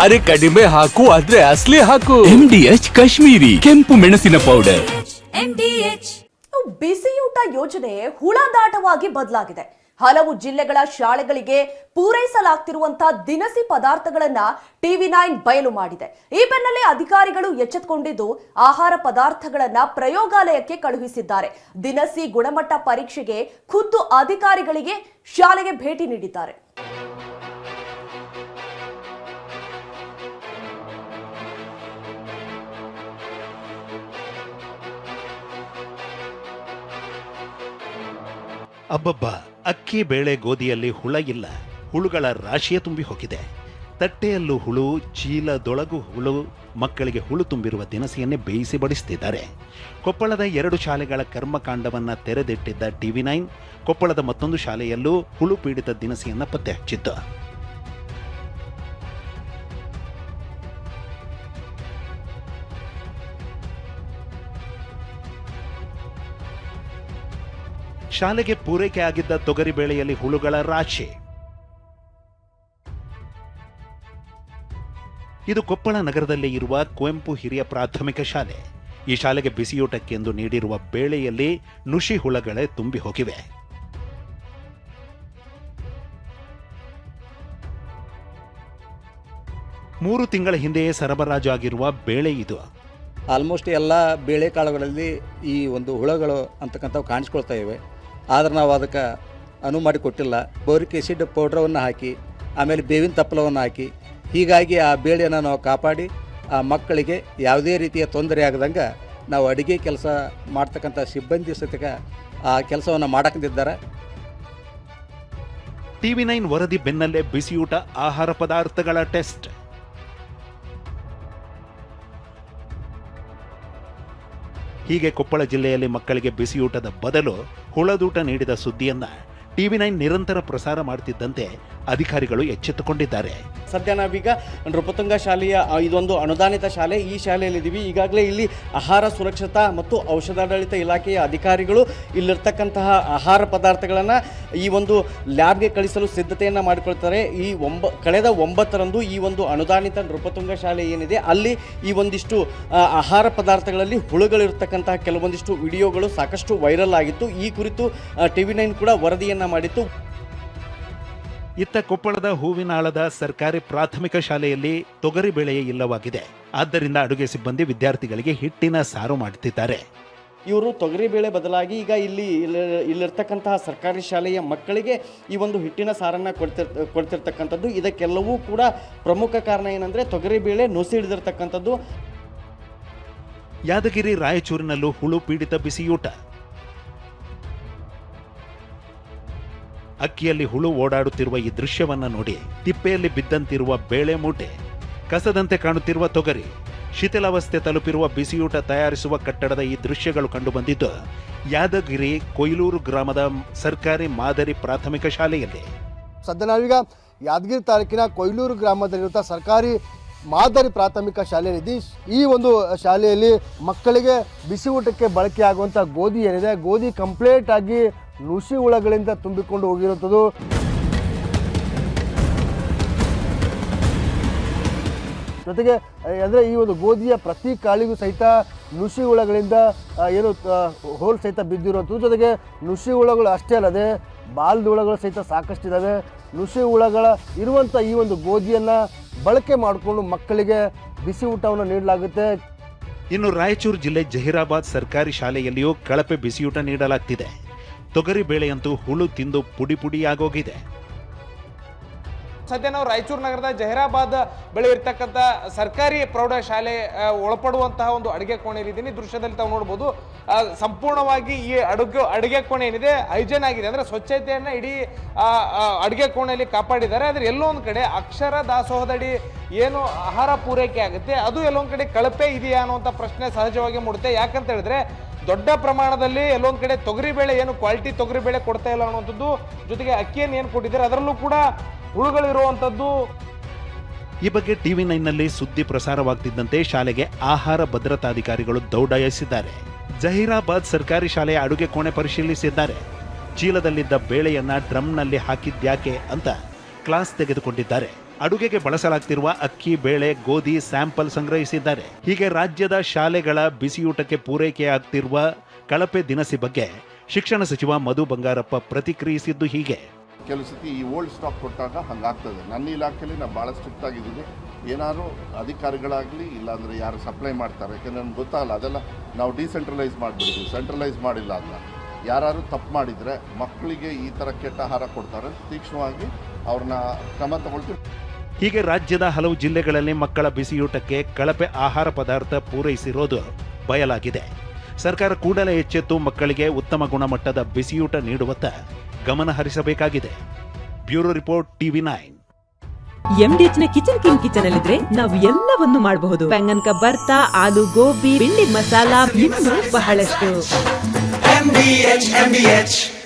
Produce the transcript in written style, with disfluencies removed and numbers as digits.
ಅರೆ ಕಡಿಮೆ ಹಾಕು ಆದ್ರೆ ಅಸಲಿ ಹಾಕು. MDH ಕಾಶ್ಮೀರಿ ಕೆಂಪು ಮೆಣಸಿನ ಪೌಡರ್. ಬಿಸಿಯೂಟ ಯೋಜನೆ ಹುಳದಾಟವಾಗಿ ಬದಲಾಗಿದೆ. ಹಲವು ಜಿಲ್ಲೆಗಳ ಶಾಲೆಗಳಿಗೆ ಪೂರೈಸಲಾಗ್ತಿರುವಂತಹ ದಿನಸಿ ಪದಾರ್ಥಗಳನ್ನ TV9 ಬಯಲು ಮಾಡಿದೆ. ಈ ಬೆನ್ನಲ್ಲೇ ಅಧಿಕಾರಿಗಳು ಎಚ್ಚೆತ್ತುಕೊಂಡಿದ್ದು ಆಹಾರ ಪದಾರ್ಥಗಳನ್ನ ಪ್ರಯೋಗಾಲಯಕ್ಕೆ ಕಳುಹಿಸಿದ್ದಾರೆ. ದಿನಸಿ ಗುಣಮಟ್ಟ ಪರೀಕ್ಷೆಗೆ ಖುದ್ದು ಅಧಿಕಾರಿಗಳಿಗೆ ಶಾಲೆಗೆ ಭೇಟಿ ನೀಡಿದ್ದಾರೆ. ಅಬ್ಬಬ್ಬ, ಅಕ್ಕಿ ಬೇಳೆ ಗೋಧಿಯಲ್ಲಿ ಹುಳ ಇಲ್ಲ, ಹುಳುಗಳ ರಾಶಿಯೇ ತುಂಬಿ ಹೋಗಿದೆ. ತಟ್ಟೆಯಲ್ಲೂ ಹುಳು, ಚೀಲದೊಳಗೂ ಹುಳು, ಮಕ್ಕಳಿಗೆ ಹುಳು ತುಂಬಿರುವ ದಿನಸಿಯನ್ನೇ ಬೇಯಿಸಿ ಬಡಿಸುತ್ತಿದ್ದಾರೆ. ಕೊಪ್ಪಳದ 2 ಶಾಲೆಗಳ ಕರ್ಮಕಾಂಡವನ್ನ ತೆರೆದಿಟ್ಟಿದ್ದ TV9 ಕೊಪ್ಪಳದ ಮತ್ತೊಂದು ಶಾಲೆಯಲ್ಲೂ ಹುಳು ಪೀಡಿತ ದಿನಸಿಯನ್ನ ಪತ್ತೆ ಹಚ್ಚಿತ್ತು. ಶಾಲೆಗೆ ಪೂರೈಕೆ ಆಗಿದ್ದ ತೊಗರಿ ಬೇಳೆಯಲ್ಲಿ ಹುಳುಗಳ ರಾಶಿ. ಇದು ಕೊಪ್ಪಳ ನಗರದಲ್ಲಿ ಇರುವ ಕುವೆಂಪು ಹಿರಿಯ ಪ್ರಾಥಮಿಕ ಶಾಲೆ. ಈ ಶಾಲೆಗೆ ಬಿಸಿಯೂಟಕ್ಕೆಂದು ನೀಡಿರುವ ಬೇಳೆಯಲ್ಲಿ ನುಷಿ ಹುಳಗಳೇ ತುಂಬಿ ಹೋಗಿವೆ. ಮೂರು ತಿಂಗಳ ಹಿಂದೆಯೇ ಸರಬರಾಜು ಆಗಿರುವ ಬೇಳೆ ಇದು. ಆಲ್ಮೋಸ್ಟ್ ಎಲ್ಲ ಬೇಳೆಕಾಳುಗಳಲ್ಲಿ ಈ ಒಂದು ಹುಳಗಳು ಅಂತಕ್ಕಂಥವು ಕಾಣಿಸ್ಕೊಳ್ತಾ ಇವೆ. ಆದರೆ ನಾವು ಅದಕ್ಕೆ ಅನುವು ಮಾಡಿ ಕೊಟ್ಟಿಲ್ಲ. ಬೋರಿಕ್ ಆ್ಯಸಿಡ್ ಪೌಡ್ರವನ್ನು ಹಾಕಿ ಆಮೇಲೆ ಬೇವಿನ ತಪ್ಪಲವನ್ನು ಹಾಕಿ ಹೀಗಾಗಿ ಆ ಬೇಳೆಯನ್ನು ನಾವು ಕಾಪಾಡಿ ಆ ಮಕ್ಕಳಿಗೆ ಯಾವುದೇ ರೀತಿಯ ತೊಂದರೆ ಆಗದಂಗೆ ನಾವು ಅಡುಗೆ ಕೆಲಸ ಮಾಡ್ತಕ್ಕಂಥ ಸಿಬ್ಬಂದಿ ಸಹಿತ ಆ ಕೆಲಸವನ್ನು ಮಾಡಕ್ಕಿದ್ದಾರೆ. TV9 ವರದಿ ಬೆನ್ನಲ್ಲೇ ಬಿಸಿಯೂಟ ಆಹಾರ ಪದಾರ್ಥಗಳ ಟೆಸ್ಟ್. ಹೀಗೆ ಕೊಪ್ಪಳ ಜಿಲ್ಲೆಯಲ್ಲಿ ಮಕ್ಕಳಿಗೆ ಬಿಸಿಯೂಟದ ಬದಲು ಹುಳದೂಟ ನೀಡಿದ ಸುದ್ದಿಯನ್ನ TV9 ನಿರಂತರ ಪ್ರಸಾರ ಮಾಡುತ್ತಿದ್ದಂತೆ ಅಧಿಕಾರಿಗಳು ಎಚ್ಚೆತ್ತುಕೊಂಡಿದ್ದಾರೆ. ಸದ್ಯ ನಾವೀಗ ನೃಪತುಂಗ ಶಾಲೆಯ ಇದೊಂದು ಅನುದಾನಿತ ಶಾಲೆ, ಈ ಶಾಲೆಯಲ್ಲಿದ್ದೀವಿ. ಈಗಾಗಲೇ ಇಲ್ಲಿ ಆಹಾರ ಸುರಕ್ಷತಾ ಮತ್ತು ಔಷಧಾಡಳಿತ ಇಲಾಖೆಯ ಅಧಿಕಾರಿಗಳು ಇಲ್ಲಿರ್ತಕ್ಕಂತಹ ಆಹಾರ ಪದಾರ್ಥಗಳನ್ನು ಈ ಒಂದು ಲ್ಯಾಬ್ಗೆ ಕಳಿಸಲು ಸಿದ್ಧತೆಯನ್ನು ಮಾಡಿಕೊಳ್ತಾರೆ. ಕಳೆದ 9ರಂದು ಈ ಒಂದು ಅನುದಾನಿತ ನೃಪತುಂಗ ಶಾಲೆ ಏನಿದೆ ಅಲ್ಲಿ ಈ ಒಂದಿಷ್ಟು ಆಹಾರ ಪದಾರ್ಥಗಳಲ್ಲಿ ಹುಳುಗಳಿರ್ತಕ್ಕಂತಹ ಕೆಲವೊಂದಿಷ್ಟು ವಿಡಿಯೋಗಳು ಸಾಕಷ್ಟು ವೈರಲ್ ಆಗಿತ್ತು. ಈ ಕುರಿತು TV9 ಕೂಡ ವರದಿಯನ್ನು ಮಾಡಿತ್ತು. ಇತ್ತ ಕೊಪ್ಪಳದ ಹೂವಿನಾಳದ ಸರ್ಕಾರಿ ಪ್ರಾಥಮಿಕ ಶಾಲೆಯಲ್ಲಿ ತೊಗರಿ ಬೇಳೆಯೇ ಇಲ್ಲವಾಗಿದೆ. ಆದ್ದರಿಂದ ಅಡುಗೆ ಸಿಬ್ಬಂದಿ ವಿದ್ಯಾರ್ಥಿಗಳಿಗೆ ಹಿಟ್ಟಿನ ಸಾರು ಮಾಡುತ್ತಿದ್ದಾರೆ. ಇವರು ತೊಗರಿಬೇಳೆ ಬದಲಾಗಿ ಈಗ ಇಲ್ಲಿರ್ತಕ್ಕಂತಹ ಸರ್ಕಾರಿ ಶಾಲೆಯ ಮಕ್ಕಳಿಗೆ ಈ ಒಂದು ಹಿಟ್ಟಿನ ಸಾರನ್ನು ಕೊಡ್ತಿರ್ತಕ್ಕಂಥದ್ದು. ಇದಕ್ಕೆಲ್ಲವೂ ಕೂಡ ಪ್ರಮುಖ ಕಾರಣ ಏನಂದರೆ ತೊಗರಿಬೇಳೆ ನುಸಿ ಹಿಡಿದಿರ್ತಕ್ಕಂಥದ್ದು. ಯಾದಗಿರಿ ರಾಯಚೂರಿನಲ್ಲೂ ಹುಳು ಪೀಡಿತ ಬಿಸಿಯೂಟ. ಅಕ್ಕಿಯಲ್ಲಿ ಹುಳು ಓಡಾಡುತ್ತಿರುವ ಈ ದೃಶ್ಯವನ್ನ ನೋಡಿ ತಿಪ್ಪೆಯಲ್ಲಿ ಬಿದ್ದಂತಿರುವ ಬೇಳೆ ಮೂಟೆ, ಕಸದಂತೆ ಕಾಣುತ್ತಿರುವ ತೊಗರಿ, ಶಿಥಿಲಾವಸ್ಥೆ ತಲುಪಿರುವ ಬಿಸಿಯೂಟ ತಯಾರಿಸುವ ಕಟ್ಟಡದ ಈ ದೃಶ್ಯಗಳು ಕಂಡುಬಂದಿದ್ದು ಯಾದಗಿರಿ ಕೊಯ್ಲೂರು ಗ್ರಾಮದ ಸರ್ಕಾರಿ ಮಾದರಿ ಪ್ರಾಥಮಿಕ ಶಾಲೆಯಲ್ಲಿ. ಸದ್ಯ ನಾವೀಗ ಯಾದಗಿರಿ ತಾಲೂಕಿನ ಕೊಯ್ಲೂರು ಗ್ರಾಮದಲ್ಲಿರುವಂಥ ಸರ್ಕಾರಿ ಮಾದರಿ ಪ್ರಾಥಮಿಕ ಶಾಲೆಯಲ್ಲಿ ಈ ಒಂದು ಶಾಲೆಯಲ್ಲಿ ಮಕ್ಕಳಿಗೆ ಬಿಸಿ ಊಟಕ್ಕೆ ಬಳಕೆಯಾಗುವಂಥ ಗೋಧಿ ಏನಿದೆ, ಗೋಧಿ ಕಂಪ್ಲೀಟ್ ಆಗಿ ನುಸಿ ಹುಳಗಳಿಂದ ತುಂಬಿಕೊಂಡು ಹೋಗಿರುವಂಥದ್ದು. ಜೊತೆಗೆ ಅಂದರೆ ಈ ಒಂದು ಗೋಧಿಯ ಪ್ರತಿ ಕಾಳಿಗೂ ಸಹಿತ ನುಸಿ ಹುಳಗಳಿಂದ ಏನು ಹೋಲ್ ಸಹಿತ ಬಿದ್ದಿರುವಂಥದ್ದು. ಜೊತೆಗೆ ನುಸಿ ಹುಳಗಳು ಅಷ್ಟೇ ಅಲ್ಲದೆ ಬಾಲ್ದ ಹುಳಗಳು ಸಹಿತ ಸಾಕಷ್ಟಿದ್ದಾವೆ. ನುಸಿ ಹುಳಗಳ ಇರುವಂಥ ಈ ಒಂದು ಗೋಧಿಯನ್ನು ಬಳಕೆ ಮಾಡಿಕೊಂಡು ಮಕ್ಕಳಿಗೆ ಬಿಸಿ ಊಟವನ್ನು ನೀಡಲಾಗುತ್ತೆ. ಇನ್ನು ರಾಯಚೂರು ಜಿಲ್ಲೆ ಜಹೀರಾಬಾದ್ ಸರ್ಕಾರಿ ಶಾಲೆಯಲ್ಲಿಯೂ ಕಳಪೆ ಬಿಸಿಯೂಟ ನೀಡಲಾಗ್ತಿದೆ. ತೊಗರಿ ಬೇಳೆಯಂತೂ ಹುಳು ತಿಂದು ಪುಡಿ ಪುಡಿಯಾಗೋಗಿದೆ. ಸದ್ಯ ನಾವು ರಾಯಚೂರು ನಗರದ ಜಹೀರಾಬಾದ್ ಬಳಿ ಇರ್ತಕ್ಕಂಥ ಸರ್ಕಾರಿ ಪ್ರೌಢಶಾಲೆ ಒಳಪಡುವಂತಹ ಒಂದು ಅಡುಗೆ ಕೋಣೆಯಲ್ಲಿದ್ದೀನಿ. ದೃಶ್ಯದಲ್ಲಿ ತಾವು ನೋಡ್ಬೋದು, ಸಂಪೂರ್ಣವಾಗಿ ಈ ಅಡುಗೆ ಕೋಣೆ ಏನಿದೆ ಹೈಜೇನ್ ಆಗಿದೆ, ಅಂದರೆ ಸ್ವಚ್ಛತೆಯನ್ನು ಇಡೀ ಅಡುಗೆ ಕೋಣೆಯಲ್ಲಿ ಕಾಪಾಡಿದ್ದಾರೆ. ಆದರೆ ಎಲ್ಲೊಂದು ಕಡೆ ಅಕ್ಷರ ದಾಸೋಹದಡಿ ಏನು ಆಹಾರ ಪೂರೈಕೆ ಆಗುತ್ತೆ ಅದು ಎಲ್ಲೊಂದು ಕಡೆ ಕಳಪೆ ಇದೆಯಾ ಅನ್ನುವಂಥ ಪ್ರಶ್ನೆ ಸಹಜವಾಗಿ ಮೂಡುತ್ತೆ. ಯಾಕಂತ ಹೇಳಿದ್ರೆ ದೊಡ್ಡ ಪ್ರಮಾಣದಲ್ಲಿ ಎಲ್ಲೊಂದು ಕಡೆ ತೊಗರಿಬೇಳೆ ಏನು ಕ್ವಾಲಿಟಿ ತೊಗರಿಬೇಳೆ ಕೊಡ್ತಾ ಇಲ್ಲ ಅನ್ನುವಂಥದ್ದು, ಜೊತೆಗೆ ಅಕ್ಕಿಯನ್ನು ಏನು ಕೊಟ್ಟಿದ್ದಾರೆ ಅದರಲ್ಲೂ ಕೂಡ ಹುಳುಗಳಿರುವಂಥದ್ದು. ಈ ಬಗ್ಗೆ TV9ನಲ್ಲಿ ಸುದ್ದಿ ಪ್ರಸಾರವಾಗ್ತಿದ್ದಂತೆ ಶಾಲೆಗೆ ಆಹಾರ ಭದ್ರತಾಧಿಕಾರಿಗಳು ದೌಡಾಯಿಸಿದ್ದಾರೆ. ಜಹೀರಾಬಾದ್ ಸರ್ಕಾರಿ ಶಾಲೆಯ ಅಡುಗೆ ಕೋಣೆ ಪರಿಶೀಲಿಸಿದ್ದಾರೆ. ಚೀಲದಲ್ಲಿದ್ದ ಬೇಳೆಯನ್ನ ಡ್ರಮ್ನಲ್ಲಿ ಹಾಕಿದ್ಯಾಕೆ ಅಂತ ಕ್ಲಾಸ್ ತೆಗೆದುಕೊಂಡಿದ್ದಾರೆ. ಅಡುಗೆಗೆ ಬಳಸಲಾಗ್ತಿರುವ ಅಕ್ಕಿ, ಬೇಳೆ, ಗೋಧಿ ಸ್ಯಾಂಪಲ್ ಸಂಗ್ರಹಿಸಿದ್ದಾರೆ. ಹೀಗೆ ರಾಜ್ಯದ ಶಾಲೆಗಳ ಬಿಸಿಯೂಟಕ್ಕೆ ಪೂರೈಕೆಯಾಗ್ತಿರುವ ಕಳಪೆ ದಿನಸಿ ಬಗ್ಗೆ ಶಿಕ್ಷಣ ಸಚಿವ ಮಧು ಬಂಗಾರಪ್ಪ ಪ್ರತಿಕ್ರಿಯಿಸಿದ್ದು ಹೀಗೆ. ಕೆಲವು ಸತಿ ಈ ಓಲ್ಡ್ ಸ್ಟಾಕ್ ಕೊಟ್ಟಾಗ ಹಂಗಾಗ್ತದೆ. ನನ್ನ ಇಲಾಖೆಯಲ್ಲಿ ನಾನು ಭಾಳ ಸ್ಟ್ರಿಕ್ಟ್ ಆಗಿದ್ದೀನಿ. ಏನಾದ್ರು ಅಧಿಕಾರಿಗಳಾಗಲಿ ಇಲ್ಲಾಂದರೆ ಯಾರು ಸಪ್ಲೈ ಮಾಡ್ತಾರೆ, ಯಾಕೆಂದರೆ ನನಗೆ ಗೊತ್ತಾಗಲ್ಲ, ಅದೆಲ್ಲ ನಾವು ಡಿಸೆಂಟ್ರಲೈಸ್ ಮಾಡಿಬಿಡ್ತೀವಿ, ಸೆಂಟ್ರಲೈಸ್ ಮಾಡಿಲ್ಲ ಅದನ್ನ. ಯಾರು ತಪ್ಪು ಮಾಡಿದರೆ ಮಕ್ಕಳಿಗೆ ಈ ಥರ ಕೆಟ್ಟ ಆಹಾರ ಕೊಡ್ತಾರೆ, ತೀಕ್ಷ್ಣವಾಗಿ ಅವ್ರನ್ನ ಕ್ರಮ ತಗೊಳ್ತೀವಿ. ಹೀಗೆ ರಾಜ್ಯದ ಹಲವು ಜಿಲ್ಲೆಗಳಲ್ಲಿ ಮಕ್ಕಳ ಬಿಸಿಯೂಟಕ್ಕೆ ಕಳಪೆ ಆಹಾರ ಪದಾರ್ಥ ಪೂರೈಸಿರೋದು ಬಯಲಾಗಿದೆ. ಸರ್ಕಾರ ಕೂಡಲೇ ಎಚ್ಚೆತ್ತು ಮಕ್ಕಳಿಗೆ ಉತ್ತಮ ಗುಣಮಟ್ಟದ ಬಿಸಿಯೂಟ ನೀಡುವತ್ತ ಗಮನ ಹರಿಸಬೇಕಾಗಿದೆ. Bureau report, TV9. MDH ನ ಕಿಚನ್ ಅಲ್ಲಿದ್ರೆ ನಾವು ಎಲ್ಲವನ್ನು ಮಾಡಬಹುದು. ಬೆಂಗನ್ ಕಾ ಬರ್ತಾ, ಆಲೂ ಗೋಬಿ, ಭಿಂಡಿ ಮಸಾಲಾ, ಇನ್ನೂ ಬಹಳಷ್ಟು. MDH